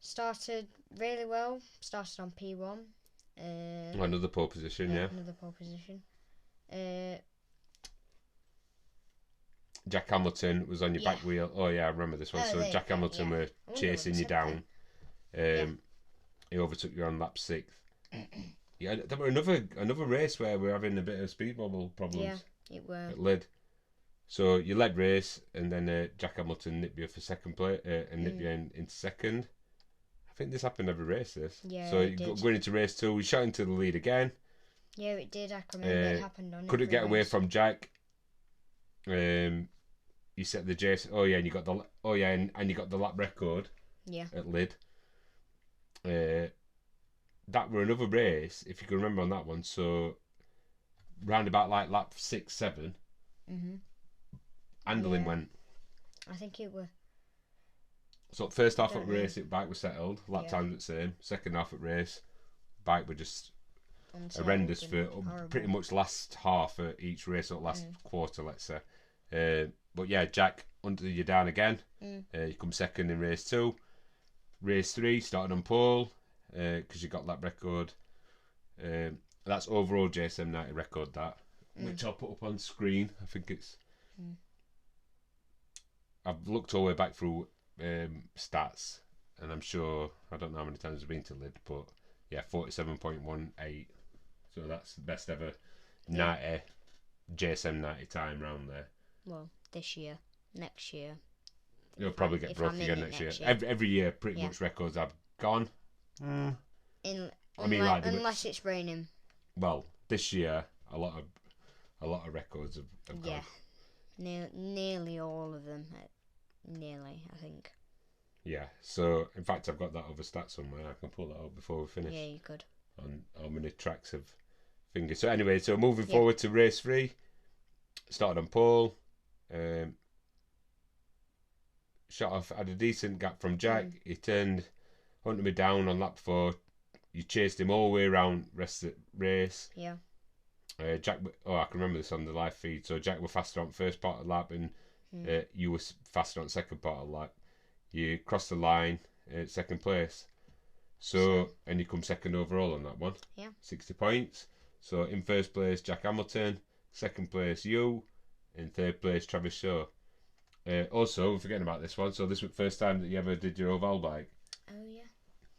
started really well. Started on P1. Another pole position, Another pole position. Jack Hamilton was on your back wheel. Oh yeah, I remember this one. So Jack Hamilton were chasing you down. He overtook you on lap 6. Yeah, there were another race where we were having a bit of speed bubble problems. Yeah, it were. At LYDD. So you led race, and then Jack Hamilton nipped you for second place, and nipped you into second. I think this happened every race. Yeah. So going into race 2, we shot into the lead again. Yeah, it did. I can remember it happened on. Couldn't get away from Jack. You set the Jason. Oh yeah, and you got the and you got the lap record. Yeah. At LYDD. That were another race, if you can remember on that one. So round about like lap 6, 7. Andolin went. I think it were. So first half of race, bike was settled. Lap times were the same. Second half of race, bike were just horrendous for pretty much last half of each race, or last quarter, let's say. But yeah, Jack under you down again. You come second in race 2. Race 3 started on pole because you got that record. That's overall JSM 90 record, that which I'll put up on screen. I think it's. I've looked all the way back through stats, and I'm sure, I don't know how many times I've been to LYDD, but yeah, 47.18. So that's the best ever 90 JSM 90 time round there. Well, this year, next year. You'll probably get broke again next year. Every year, pretty much records have gone. Unless it's raining. Well, this year, a lot of records have gone. Yeah, nearly all of them. Nearly, I think. Yeah. So, in fact, I've got that other stat somewhere. I can pull that up before we finish. Yeah, you could. On how many tracks have fingers. So anyway, moving forward to race 3. Started on pole. Shot off, had a decent gap from Jack. He hunted me down on lap 4. You chased him all the way around rest of the race. Yeah. Jack, I can remember this on the live feed. So Jack were faster on first part of the lap, and you were faster on second part of the lap. You crossed the line at second place. So and you come second overall on that one. Yeah. 60 points. So in first place, Jack Hamilton. Second place, you. In third place, Travis Shaw. Also, we're forgetting about this one. So this was the first time that you ever did your oval bike. Oh yeah,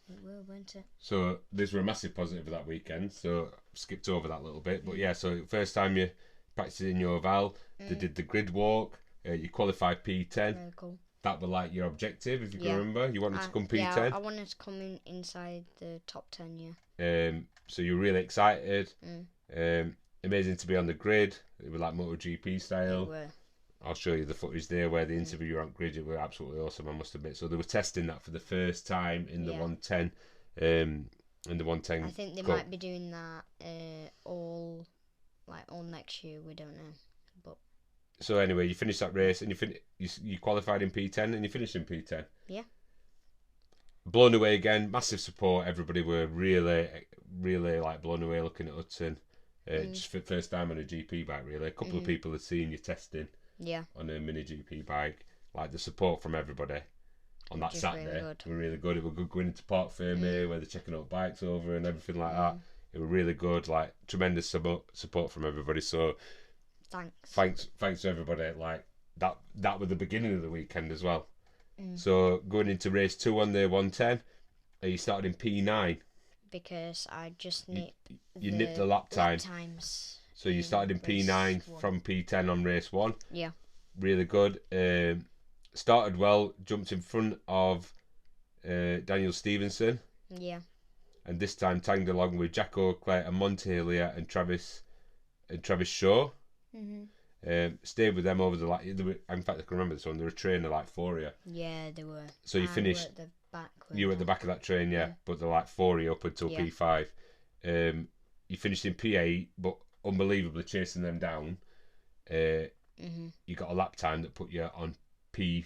it will, won't it? So these were a massive positive of that weekend. So skipped over that a little bit, but yeah. So first time you practiced in your oval, they did the grid walk. You qualified P10. Very cool. That was like your objective, if you can remember. You wanted to come P10. Yeah, I wanted to come inside the top 10. Yeah. So you're really excited. Amazing to be on the grid. It was like MotoGP style. It were. I'll show you the footage there where the interview on grid. It were absolutely awesome, I must admit. So they were testing that for the first time in the 110. In the 110. I think they might be doing that all next year. We don't know. But so anyway, you finished that race and you qualified in P10 and you finished in P10. Yeah. blown away again. Massive support. Everybody were really, really like blown away looking at Hudson. Just for the first time on a GP bike, really. A couple of people had seen you testing on a mini GP bike. Like the support from everybody on that Saturday were really good. It was good going into Port Fermé where they're checking out bikes over and everything like that. It was really good. Like tremendous support from everybody. So thanks to everybody. Like that was the beginning of the weekend as well. So going into race 2 on the 110, you started in P9 because I just nipped the lap times. So you started in P9 from P10 on race 1. Yeah. Really good. Started well, jumped in front of Daniel Stevenson. Yeah. And this time tagged along with Jack Oakley and Monte Hillier and Travis Shaw. Stayed with them over the in fact I can remember this one. They were a train of like 4 of you. Yeah, they were. So you finished. You were at the back of that train, yeah. But they're like 4 of you up until P5. You finished in P8, but unbelievably chasing them down. You got a lap time that put you on P5.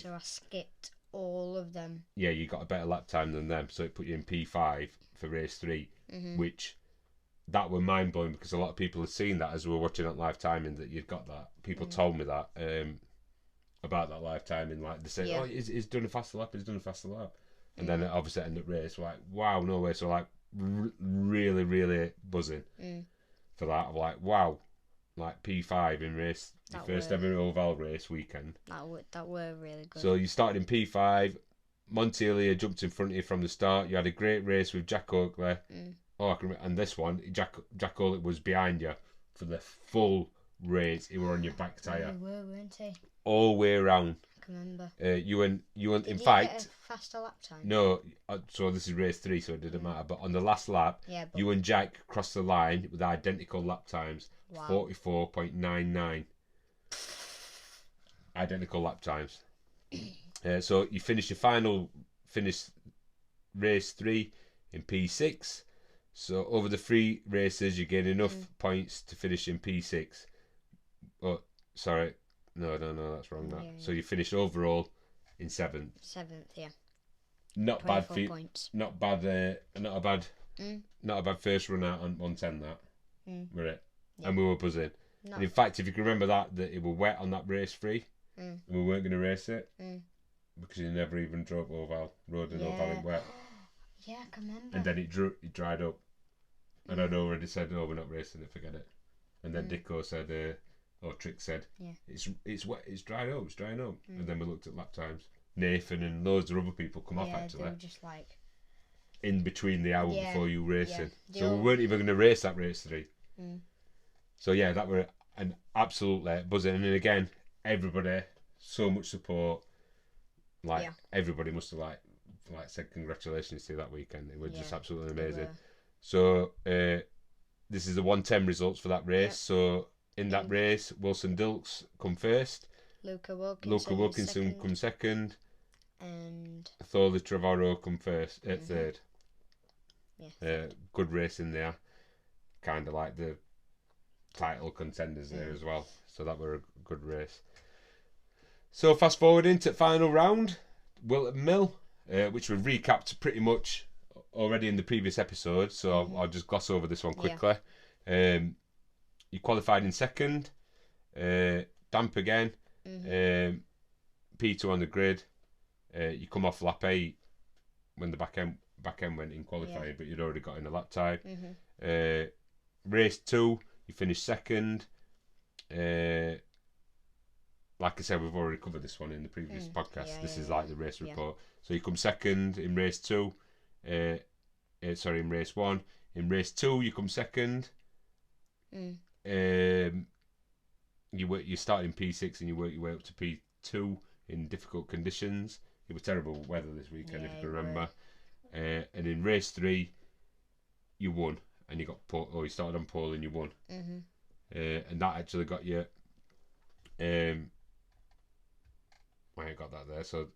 So I skipped all of them. Yeah, you got a better lap time than them, so it put you in P5 for race 3, which that were mind blowing because a lot of people had seen that as we were watching that live timing that you'd got that. People told me that about that live timing, like they said, "Oh, he's done a faster lap. He's done a faster lap," and then obviously end up race like, "Wow, no way!" So like, really, really buzzing for that. I'm like, "Wow." Like P5 in race, your first ever oval race weekend. That were really good. So you started in P5. Montelia jumped in front of you from the start. You had a great race with Jack Oakley. Oh, I can remember. And this one, Jack Oakley was behind you for the full race. He were on your back tyre. Weren't he? All the way around. I can remember. You went. Did in he fact, get a faster lap time? No. So this is race 3, so it didn't matter. But on the last lap, you and Jack crossed the line with identical lap times. Wow. 44.99. Identical lap times. So you finished race 3 in P6. So over the 3 races, you gain enough points to finish in P6. Oh, sorry. No, that's wrong. So you finished overall in 7th. 7th, yeah. Not bad points. Not bad. Not a bad first run out on 110. That were it. Yeah. And we were buzzing. No. And in fact, if you can remember that it was wet on that race 3, and we weren't going to race it because you never even drove oval road and oval in wet. Yeah, I can remember. And then it dried up, and I'd already said, "Oh, we're not racing it, forget it." And then Dicko said, or Trick said, "It's wet, it's drying up." And then we looked at lap times. Nathan and loads of other people come off actually. They were just like in between the hour before you racing, so we weren't even going to race that race 3. So yeah, that were an absolutely buzzing. And then again, everybody, so much support. Like everybody must have like said congratulations to you that weekend. It was just absolutely amazing. So this is the 110 results for that race. So in that race, Wilson Dilks come first. Luca Wilkinson come second. And Thorley Trevorrow come third. Good race in there. Kind of like the title contenders there as well. So that were a good race. So fast forward into final round, Wilton Mill, which we've recapped pretty much already in the previous episode. So I'll just gloss over this one quickly. You qualified in second, damp again, P2 on the grid. You come off lap 8 when the back end went in qualifying, but you'd already got in a lap time. Race 2, you finished second. Like I said, we've already covered this one in the previous podcast. This is like the race report. So you come second in race 2. In race 1. In race 2, you come second. You start in P6 and you work your way up to P2 in difficult conditions. It was terrible weather this weekend, if you can remember. And in race 3, you won, and you started on pole and you won. And that actually got you. I ain't got that there. So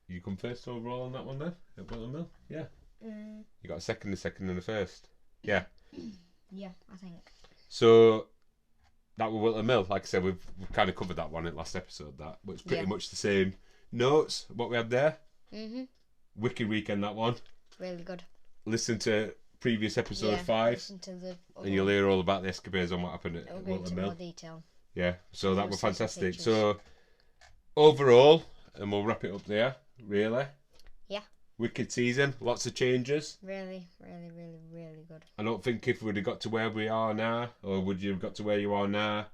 you come first overall on that one there at Wilton Mill. Yeah. You got a second, and a first. Yeah. Yeah, I think. So that was Wilton Mill. Like I said, we've kind of covered that one in the last episode. But it's pretty much the same notes what we had there. Wicked weekend, that one. Really good. Listen to previous episode 5. Listen to the and you'll hear all about the escapades on what happened at Wilton Mill. More detail. Yeah, so that was fantastic. So, overall, and we'll wrap it up there, really. Yeah. Wicked season, lots of changes. Really, really, really, really good. I don't think if we'd have got to where we are now, or would you have got to where you are now,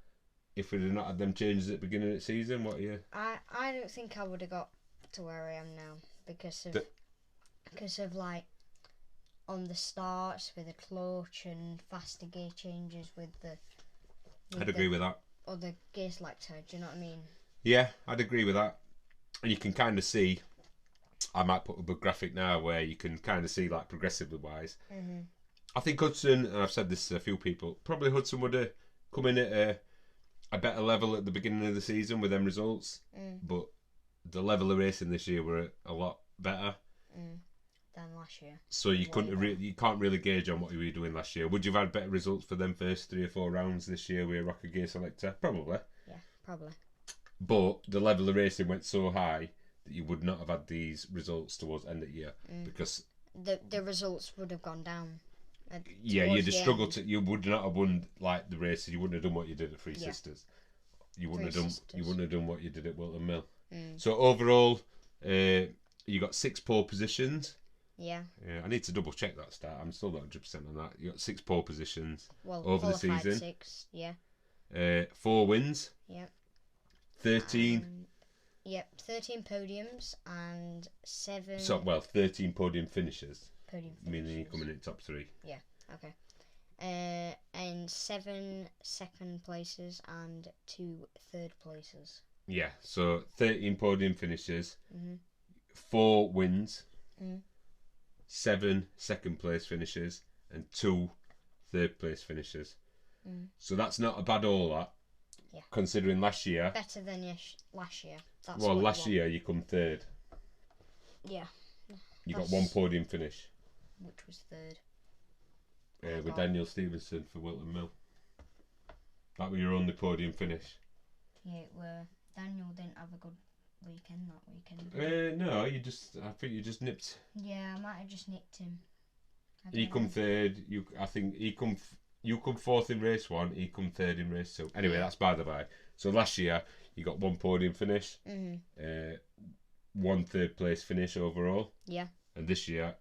if we'd have not had them changes at the beginning of the season? What are you? I don't think I would have got to where I am now because of like on the starts with the clutch and faster gear changes with the. I'd agree with that. Or the gear selector, do you know what I mean? Yeah, I'd agree with that. And you can kind of see. I might put up a graphic now where you can kind of see like progressively wise. Mm-hmm. I think Hudson, and I've said this to a few people, probably Hudson would have come in at a better level at the beginning of the season with them results. But the level of racing this year were a lot better than last year. So you you can't really gauge on what you were doing last year. Would you have had better results for them first 3 or 4 rounds this year with a Rocket Gear Selector? Probably. Yeah, probably. But the level of racing went so high that you would not have had these results towards the end of the year because the results would have gone down. Yeah, you'd have struggled to. You would not have won like the races. You wouldn't have done what you did at Three Sisters. You wouldn't have done. You wouldn't have done what you did at Wilton Mill. So overall, you got 6 pole positions. Yeah. Yeah, I need to double check that stat. I'm still not 100% on that. You got 6 pole positions over the season. 6, yeah. 4 wins. Yep. 13. Yep, 13 podiums and 7. 13 podium finishes. Meaning you're coming in top 3. Yeah. Okay. And 7 second places and 2 third places. Yeah. So 13 podium finishes. 4 wins. 7 second place finishes and 2 third place finishes. So that's not a bad all that. Yeah. Considering last year. Better than last year. That's last year you come 3rd. Yeah. You got 1 podium finish. Which was 3rd. With Daniel Stevenson for Wilton Mill. That was your only podium finish. Yeah, it were. Daniel didn't have a good weekend that weekend. No, I think you just nipped. Yeah, I might have just nipped him. He come 3rd. You come 4th in race 1. He come 3rd in race 2. Anyway, that's by the by. So last year you got 1 podium finish. 1 third place finish overall. Yeah. And this year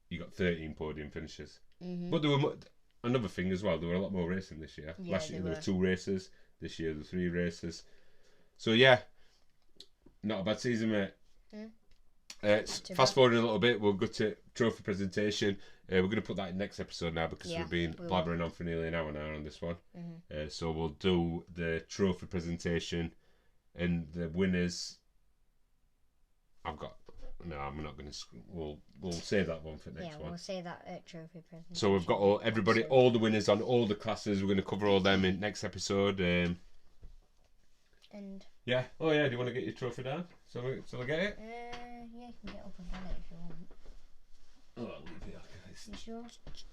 you got 13 podium finishes. But there were another thing as well. There were a lot more racing this year. Yeah, last year there were 2 races. This year there were 3 races. So yeah, not a bad season, mate. Fast forwarding a little bit, we'll go to trophy presentation. We're going to put that in next episode now because we've been blabbering on for nearly an hour now on this one. So we'll do the trophy presentation and the winners. I'm not going to. We'll save that one for next one. Yeah, we'll save that at trophy presentation. So we've got all the winners on all the classes. We're going to cover all them in next episode. And yeah. Oh yeah. Do you want to get your trophy down? So I get it. Yeah, you can get up and get it if you want. Oh, I'll leave it. You sure?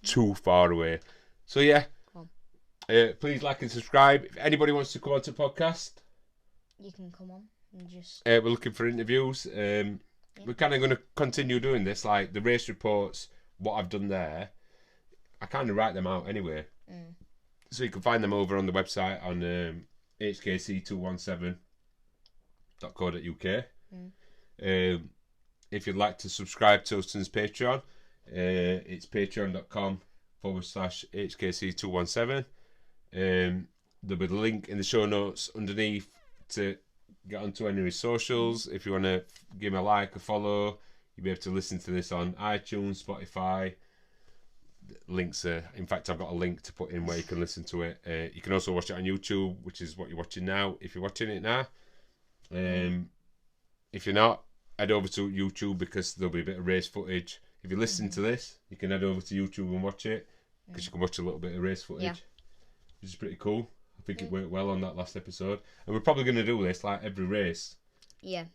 Too far away. So yeah. Come on. Please like and subscribe. If anybody wants to come on to the podcast, you can come on and just. We're looking for interviews. We're kind of going to continue doing this, like the race reports. What I've done there, I kind of write them out anyway. So you can find them over on the website on hkc217.co.uk. If you'd like to subscribe to Huston's Patreon, it's patreon.com/hkc217. There'll be the link in the show notes underneath to get onto any of his socials. If you want to give him a like, a follow, you'll be able to listen to this on iTunes, Spotify. Links are, in fact, I've got a link to put in where you can listen to it. You can also watch it on YouTube, which is what you're watching now, if you're watching it now. If you're not, head over to YouTube because there'll be a bit of race footage. If you listen to this, you can head over to YouTube and watch it because you can watch a little bit of race footage, which is pretty cool. I think it worked well on that last episode, and we're probably going to do this like every race. Yeah.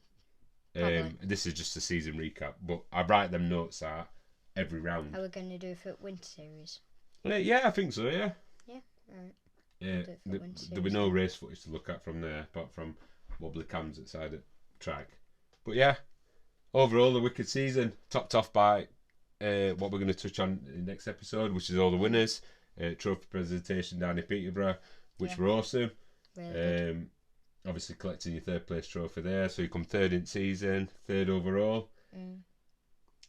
This is just a season recap, but I write them notes out every round. Are we going to do it for Winter Series? Yeah, I think so. Yeah. Yeah. Alright. Yeah. There'll be no race footage to look at from there, apart from wobbly cams outside the track. But yeah, overall, the wicked season, topped off by what we're going to touch on in the next episode, which is all the winners. Trophy presentation down in Peterborough, which were awesome. Really obviously collecting your third place trophy there, so you come third in season, third overall.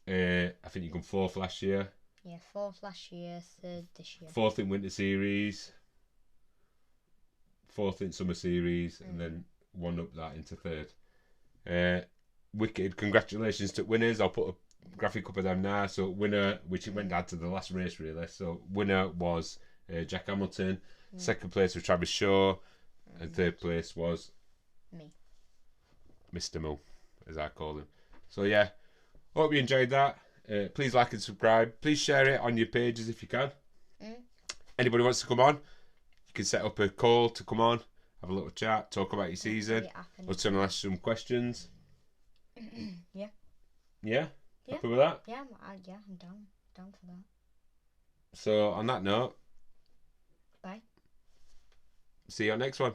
I think you come fourth last year. Yeah, fourth last year, third this year. Fourth in Winter Series, fourth in Summer Series, and then one up that into third. Wicked, congratulations to winners. I'll put a graphic up of them now. So winner, which it went down to the last race really. So winner was Jack Hamilton. Second place was Travis Shaw, and third place was me, Mr. Mo, as I call him. So yeah, hope you enjoyed that. Please like and subscribe. Please share it on your pages if you can. Anybody wants to come on, you can set up a call to come on, have a little chat, talk about your season, or to ask some questions. Yeah. Yeah? Happy with that? Yeah, I'm down for that. So on that note, bye. See you on next one.